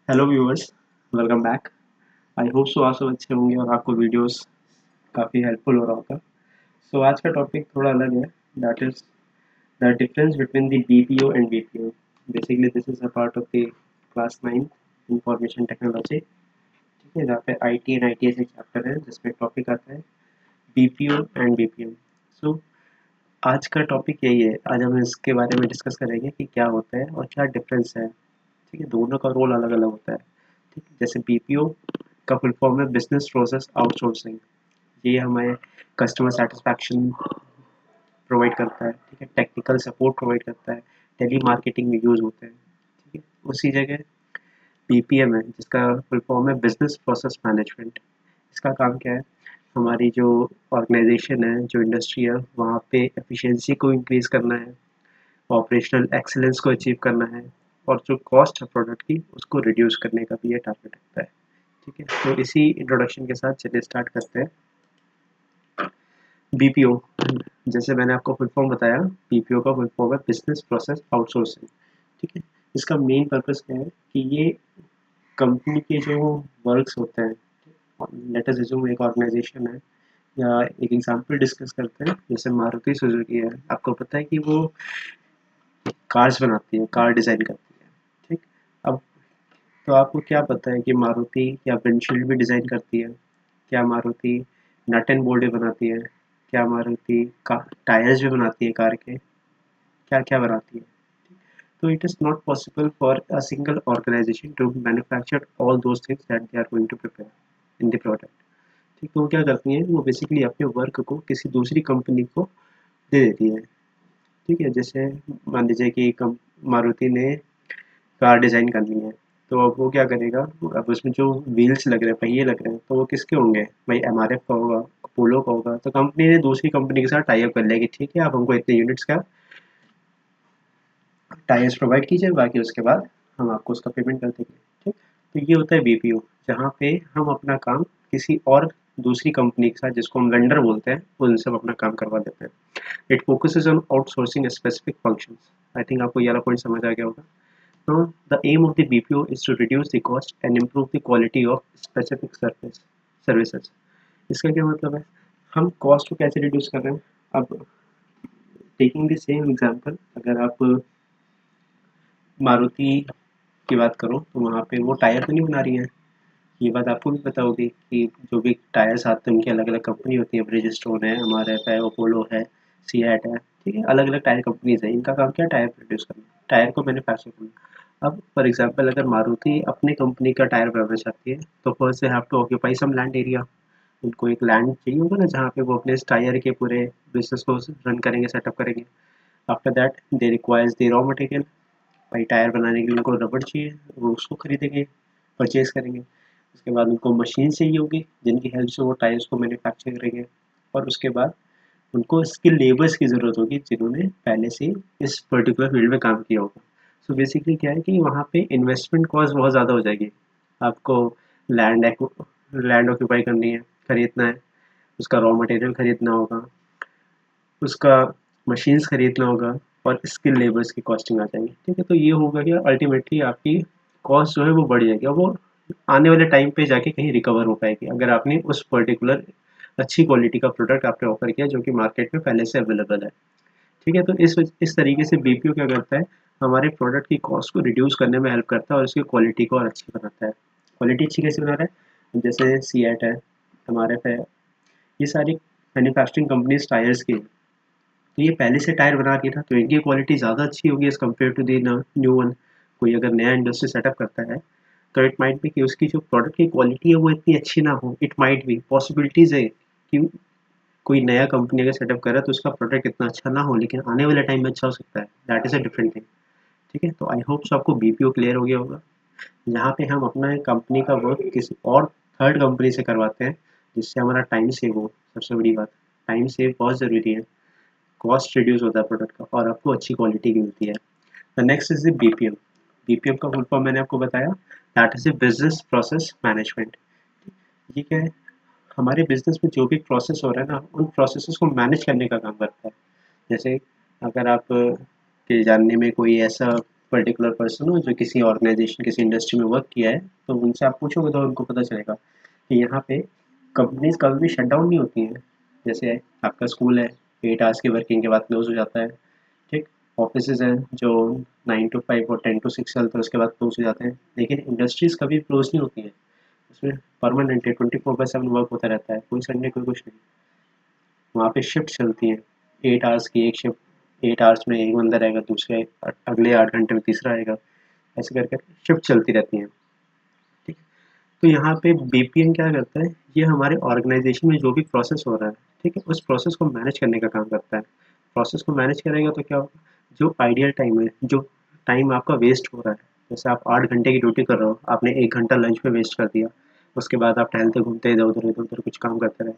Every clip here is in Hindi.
Hello viewers, welcome back. I hope so आप सब अच्छे होंगे और आपको वीडियोस काफ़ी हेल्पफुल हो रहा होगा। सो आज का टॉपिक थोड़ा अलग है, that is the difference between the BPO and BPO. Basically this is a part of the class 9 information technology. ठीक है, जहाँ पे आईटी एंड आईटीएस एक चैप्टर है जिसमें टॉपिक आता है बीपीओ एंड बीपीओ। सो आज का टॉपिक यही है, आज हम इसके बारे में डिस्कस करेंगे कि क्या होता है और क्या डिफरेंस है। ठीक है, दोनों का रोल अलग अलग होता है। ठीक है, जैसे बीपीओ का फुल फॉर्म है बिजनेस प्रोसेस आउटसोर्सिंग। ये हमें कस्टमर सेटिस्फैक्शन प्रोवाइड करता है। ठीक है, टेक्निकल सपोर्ट प्रोवाइड करता है, टेली मार्केटिंग में यूज़ होते हैं। ठीक है, उसी जगह बीपीएम है जिसका फुल फॉर्म है बिजनेस प्रोसेस मैनेजमेंट। इसका काम क्या है, हमारी जो ऑर्गेनाइजेशन है, जो इंडस्ट्री है, वहाँ पे एफिशिएंसी को इंक्रीज़ करना है, ऑपरेशनल एक्सीलेंस को अचीव करना है और जो कॉस्ट है प्रोडक्ट की उसको रिड्यूस करने का भी ये टारगेट रखता है। ठीक है, तो इसी इंट्रोडक्शन के साथ चलिए स्टार्ट करते हैं। बीपीओ, जैसे मैंने आपको फुल फॉर्म बताया, बीपीओ का फुल फॉर्म है बिजनेस प्रोसेस आउटसोर्सिंग। ठीक है, इसका मेन पर्पस क्या है कि ये कंपनी के जो वर्क्स होते हैं, लेट अस अज्यूम एक ऑर्गेनाइजेशन है या एक एग्जांपल डिस्कस करते हैं, जैसे मारुति सुजुकी है। आपको पता है कि वो कार्स बनाती है, कार डिज़ाइन करती है। ठीक, अब तो आपको क्या पता है कि मारुति क्या विंडशील्ड भी डिज़ाइन करती है, क्या मारुति नट एंड बोल्ट भी बनाती है, क्या मारुति का टायर्स भी बनाती है कार के, क्या क्या बनाती है। तो it is not possible for a single organization to manufacture all those things that they are going to prepare in the product। ठीक, तो वो क्या करती हैं, वो बेसिकली अपने वर्क को किसी दूसरी कंपनी को दे देती है। ठीक है, जैसे मान लीजिए कि मारुति ने कार डिज़ाइन करनी है, तो अब वो क्या करेगा, अब उसमें जो व्हील्स लग रहे हैं, पहिए लग रहे हैं, तो वो किसके होंगे भाई, एमआरएफ का होगा, अपोलो का होगा। तो कंपनी ने दूसरी कंपनी के साथ टाई अप कर लिया कि ठीक है, आप हमको इतने यूनिट्स का टायर्स प्रोवाइड कीजिए, बाकी उसके बाद हम आपको उसका पेमेंट कर देंगे। ठीक, तो ये होता है बीपीओ, जहाँ पे हम अपना काम किसी और दूसरी कंपनी के साथ, जिसको हम वेंडर बोलते हैं, उनसे हम अपना काम करवा देते हैं। It focuses on outsourcing specific functions. I think आपको ये वाला पॉइंट समझ आ गया होगा। Now, the aim of the BPO is to reduce the cost and improve the quality of specific services। इसका क्या मतलब है, हम कॉस्ट को कैसे रिड्यूस कर रहे हैं। अब टेकिंग द सेम एग्जांपल, अगर आप मारुति की बात करो तो वहाँ पे वो टायर तो नहीं बना रही है। ये बात आपको भी पता होगी कि जो भी टायर्स आते हैं उनकी अलग अलग कंपनी होती है, ब्रिजस्टोन है, एमआरएफ है, अपोलो है, सीएट है। ठीक है, अलग अलग टायर कंपनीज है, इनका काम क्या है, टायर प्रोड्यूस करना, टायर को मैन्युफैक्चर करना। अब फॉर एग्जांपल अगर मारुति अपने कंपनी का टायर बनाना चाहती है, तो first they have to occupy some land area. उनको एक लैंड चाहिए होगा ना, जहाँ पे वो अपने इस टायर के पूरे बिजनेस को रन करेंगे, सेटअप करेंगे। After that they requires the raw material. भाई टायर बनाने के लिए उनको रबड़ चाहिए, वो उसको खरीदेंगे, परचेज करेंगे। उसके बाद उनको मशीन चाहिए होगी जिनकी हेल्प से वो टायर्स को मैन्युफैक्चर करेंगे। और उसके बाद उनको स्किल लेबर्स की ज़रूरत होगी जिन्होंने पहले से इस पर्टिकुलर फील्ड में काम किया होगा। सो बेसिकली क्या है कि वहाँ पे इन्वेस्टमेंट कॉस्ट बहुत ज़्यादा हो जाएगी। आपको लैंड लैंड ऑक्यूपाई करनी है, खरीदना है, उसका रॉ मटेरियल खरीदना होगा, उसका मशीन्स खरीदना होगा और स्किल लेबर्स की कॉस्टिंग आ जाएगी। ठीक है, तो ये होगा कि अल्टीमेटली आपकी कॉस्ट जो है वो बढ़ जाएगी और वो आने वाले टाइम पे जाके कहीं रिकवर हो पाएगी, अगर आपने उस पर्टिकुलर अच्छी क्वालिटी का प्रोडक्ट आपने ऑफर किया जो कि मार्केट में पहले से अवेलेबल है। ठीक है, तो इस तरीके से बीपीओ क्या करता है, हमारे प्रोडक्ट की कॉस्ट को रिड्यूस करने में हेल्प करता है और उसकी क्वालिटी को और अच्छी बनाता है। क्वालिटी अच्छी कैसे बना रहा है, जैसे सीएट है, एमआरएफ है, ये सारी मैन्युफैक्चरिंग कंपनीज टायर्स की, तो ये पहले से टायर बना रही है ना, तो इनकी क्वालिटी ज़्यादा अच्छी होगी as compare to the new one. कोई अगर नया इंडस्ट्री सेटअप करता है, तो इट माइट बी कि उसकी जो प्रोडक्ट की क्वालिटी है वो इतनी अच्छी ना हो। इट माइट बी पॉसिबिलिटीज़ है कि कोई नया कंपनी अगर सेटअप कर रहा है तो उसका प्रोडक्ट इतना अच्छा ना हो, लेकिन आने वाले टाइम में अच्छा हो सकता है। That is a different thing. ठीक है, तो आई होप सो आपको बीपीओ क्लियर हो गया होगा, जहाँ पे हम अपना कंपनी का वर्क किसी और थर्ड कंपनी से करवाते हैं, जिससे हमारा टाइम सेव हो। सबसे बड़ी बात, टाइम सेव बहुत ज़रूरी है, कॉस्ट रिड्यूस होता है प्रोडक्ट का और आपको अच्छी क्वालिटी की मिलती है। The next is the BPM. BPM का फुल फॉर्म मैंने आपको बताया, that is the business process management. ये क्या है, हमारे बिजनेस में जो भी प्रोसेस हो रहा है ना, उन प्रोसेसेस को मैनेज करने का काम करता है। जैसे अगर आप के जानने में कोई ऐसा पर्टिकुलर पर्सन हो जो किसी ऑर्गेनाइजेशन किसी इंडस्ट्री में वर्क किया है, तो उनसे आप पूछोगे तो उनको पता चलेगा कि यहाँ पे कंपनीज कभी भी शट डाउन नहीं होती हैं। जैसे आपका स्कूल है, 8 आवर्स की वर्किंग के बाद क्लोज हो जाता है, ठीक। ऑफिसेज हैं जो 9 to 5 और 10 to 6 चलते हैं, उसके बाद क्लोज हो जाते हैं, लेकिन इंडस्ट्रीज कभी क्लोज नहीं होती हैं। उसमें परमानेंट 24/7 वर्क होता रहता है, कोई संडे कोई कुछ नहीं। वहाँ पे शिफ्ट चलती हैं, 8 आवर्स की एक शिफ्ट, 8 आवर्स में एक बंदा रहेगा, दूसरे अगले 8 घंटे में तीसरा आएगा, ऐसे करके शिफ्ट चलती रहती हैं, ठीक। तो यहाँ पे बीपीएम क्या करता है, ये हमारे ऑर्गेनाइजेशन में जो भी प्रोसेस हो रहा है, ठीक है, उस प्रोसेस को मैनेज करने का काम करता है। प्रोसेस को मैनेज करेगा तो क्या होगा, जो आइडियल टाइम है, जो टाइम आपका वेस्ट हो रहा है, जैसे आप 8 घंटे की ड्यूटी कर रहे हो, आपने 1 घंटा लंच में वेस्ट कर दिया, उसके बाद आप टहलते घूमते इधर उधर कुछ काम करते रहे,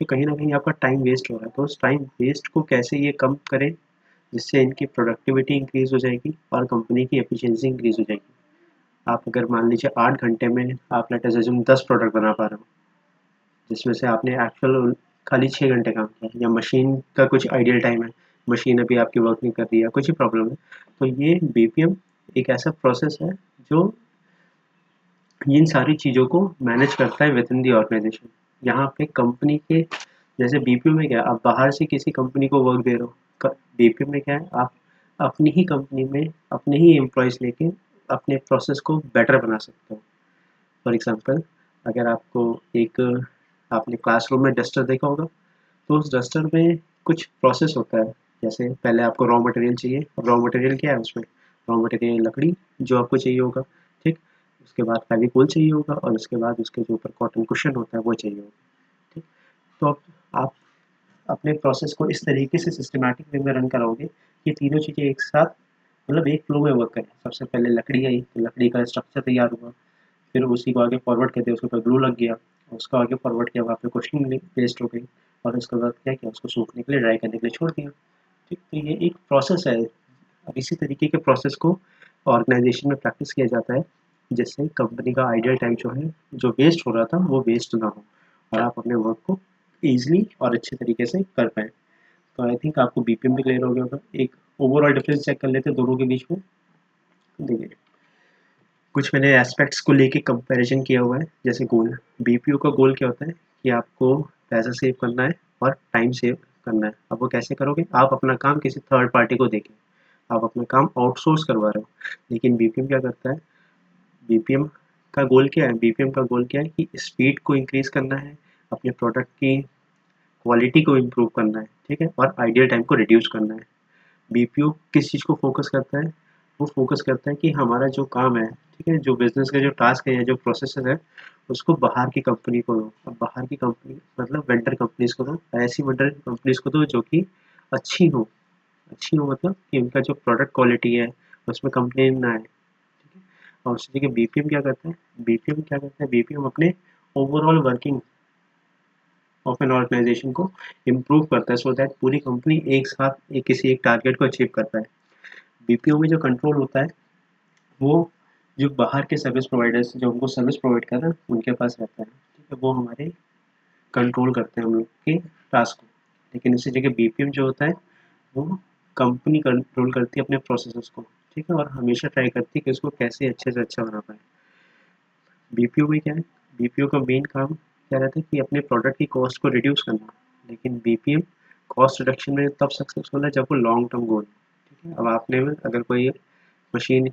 तो कहीं ना कहीं आपका टाइम वेस्ट हो रहा है। तो उस टाइम वेस्ट को कैसे ये कम करें, जिससे इनकी प्रोडक्टिविटी इंक्रीज हो जाएगी और कंपनी की एफिशिएंसी इंक्रीज हो जाएगी। आप अगर मान लीजिए 8 घंटे में आप लेट अस अज्यूम 10 प्रोडक्ट बना पा रहे हो, जिसमें से आपने एक्चुअल खाली 6 घंटे काम किया, या मशीन का कुछ आइडियल टाइम है, मशीन अभी आपकी वर्क नहीं कर रही है, कुछ ही प्रॉब्लम है, तो ये बीपीएम एक ऐसा प्रोसेस है जो इन सारी चीज़ों को मैनेज करता है विद इन दी ऑर्गेनाइजेशन। यहाँ पे कंपनी के, जैसे बीपीओ में क्या है, आप बाहर से किसी कंपनी को वर्क दे रहे हो, बीपीओ में क्या है, आप अपनी ही कंपनी में अपने ही एम्प्लॉयज़ लेके अपने प्रोसेस को बेटर बना सकते हो। फॉर एग्जांपल, अगर आपको एक, आपने क्लासरूम में डस्टर देखा होगा, तो उस डस्टर में कुछ प्रोसेस होता है। जैसे पहले आपको रॉ मटेरियल चाहिए, रॉ मटेरियल क्या है उसमें, रॉ मटेरियल लकड़ी जो आपको चाहिए होगा, ठीक। उसके बाद फेविकोल चाहिए होगा, और उसके बाद उसके जो ऊपर कॉटन कुशन होता है वो चाहिए होगा, ठीक। तो अब आप अपने प्रोसेस को इस तरीके से सिस्टमैटिक वे में रन कराओगे कि तीनों चीज़ें एक साथ, मतलब एक फ्लो में वर्क करें। सबसे पहले लकड़ी आई, तो लकड़ी का स्ट्रक्चर तैयार हुआ, फिर उसी को आगे फॉरवर्ड कर दिया, उसके ऊपर ग्लू लग गया, उसको आगे फॉरवर्ड किया, वहाँ पे कुशनिंग पेस्ट हो गई, और उसके बाद क्या किया, उसको सूखने के लिए, ड्राई करने के लिए छोड़ दिया, ठीक। तो ये एक प्रोसेस है। अब इसी तरीके के प्रोसेस को ऑर्गेनाइजेशन में प्रैक्टिस किया जाता है, जिससे कंपनी का आइडियल टाइम जो है, जो वेस्ट हो रहा था वो वेस्ट ना हो, और आप अपने वर्क को ईजिली और अच्छे तरीके से कर पाएँ। तो आई थिंक आपको बीपीएम भी क्लियर हो गया होगा। एक ओवरऑल डिफरेंस चेक कर लेते हैं दोनों के बीच में। देखिए, कुछ मैंने एस्पेक्ट्स को लेके कंपैरिजन किया हुआ है। जैसे गोल, बीपीओ का गोल क्या होता है कि आपको पैसा सेव करना है और टाइम सेव करना है। अब वो कैसे करोगे, आप अपना काम किसी थर्ड पार्टी को देके, आप अपना काम आउटसोर्स करवा रहे हो। लेकिन बीपीएम क्या करता है, बीपीएम का गोल क्या है, बीपीएम का गोल क्या है कि स्पीड को इंक्रीज करना है, अपने प्रोडक्ट की क्वालिटी को इम्प्रूव करना है, ठीक है, और आइडियल टाइम को रिड्यूस करना है। बीपीओ किस चीज़ को फोकस करता है, वो फोकस करता है कि हमारा जो काम है, ठीक है, जो बिजनेस का जो टास्क है या जो प्रोसेसर है, उसको बाहर की कंपनी को दो। अब बाहर की कंपनी मतलब वेंडर कंपनीज को दो, ऐसी वेंडर कंपनीज को दो जो कि अच्छी हो, अच्छी हो मतलब कि उनका जो प्रोडक्ट क्वालिटी है उसमें कंप्लेन ना आए, ठीक है। और उसी जगह बीपीएम क्या करता है, बीपीएम क्या करता है, बीपीएम अपने overall working of an organization को इम्प्रूव करता है, सो दैट पूरी कंपनी एक साथ किसी एक टारगेट को अचीव कर पाए। बीपीओ में जो कंट्रोल होता है, वो जो बाहर के सर्विस प्रोवाइडर्स जो हमको सर्विस प्रोवाइड कर रहे हैं उनके पास रहता है, ठीक है, वो हमारे कंट्रोल करते हैं हम लोग के टास्क को। लेकिन इसी जगह बीपीएम जो होता है, वो कंपनी कंट्रोल करती है अपने प्रोसेसेस को, ठीक है, और हमेशा ट्राई करती है कि उसको कैसे अच्छे से अच्छा बना पाए। बीपीओ में क्या है, बीपीओ का मेन काम क्या रहता है कि अपने प्रोडक्ट की कॉस्ट को रिड्यूस करना। लेकिन बीपीएम कॉस्ट रिडक्शन में तब सक्सेसफुल है जब वो लॉन्ग टर्म गोल, ठीक है। अब आपने अगर कोई मशीन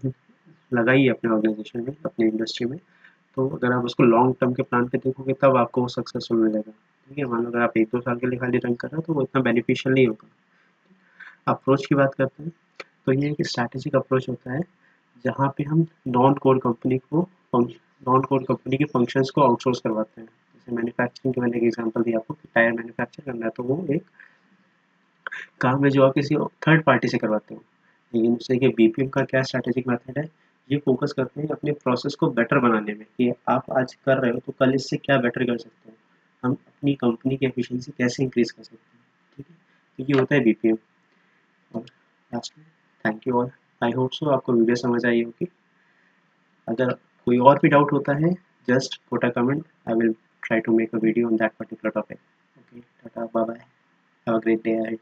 लगाई है अपने ऑर्गेनाइजेशन में, अपने इंडस्ट्री में, तो अगर आप उसको लॉन्ग टर्म के प्लान पे देखोगे तब आपको वो सक्सेसफुल मिलेगा, ठीक है। मान लो अगर आप 1-2 साल के लिए खाली रन कर रहे हो तो वो इतना बेनिफिशियल नहीं होगा। अप्रोच की बात करते हैं, तो ये एक स्ट्रैटेजिक अप्रोच होता है जहाँ पे हम नॉन कोर कंपनी के फंक्शंस को आउटसोर्स करवाते हैं। जैसे मैन्युफैक्चरिंग की मैंने एक एग्जांपल दिया आपको कि टायर मैन्युफैक्चर करना है, तो वो एक काम है जो आप किसी थर्ड पार्टी से करवाते हो। लेकिन उससे कि बीपीएम का क्या स्ट्रैटेजिक मेथड है, ये फोकस करते हैं अपने प्रोसेस को बेटर बनाने में, कि आप आज कर रहे हो तो कल इससे क्या बेटर कर सकते हो, हम अपनी कंपनी की एफिशिएंसी कैसे इंक्रीज कर सकते हैं, ठीक है। तो ये होता है बीपीएम। और लास्ट में, thank you all. I hope so आपको वीडियो समझ आई होगी। अगर कोई और भी डाउट होता है, just put a comment, I will try to make a video on that particular topic. Okay, tata, bye bye, have a great day ahead.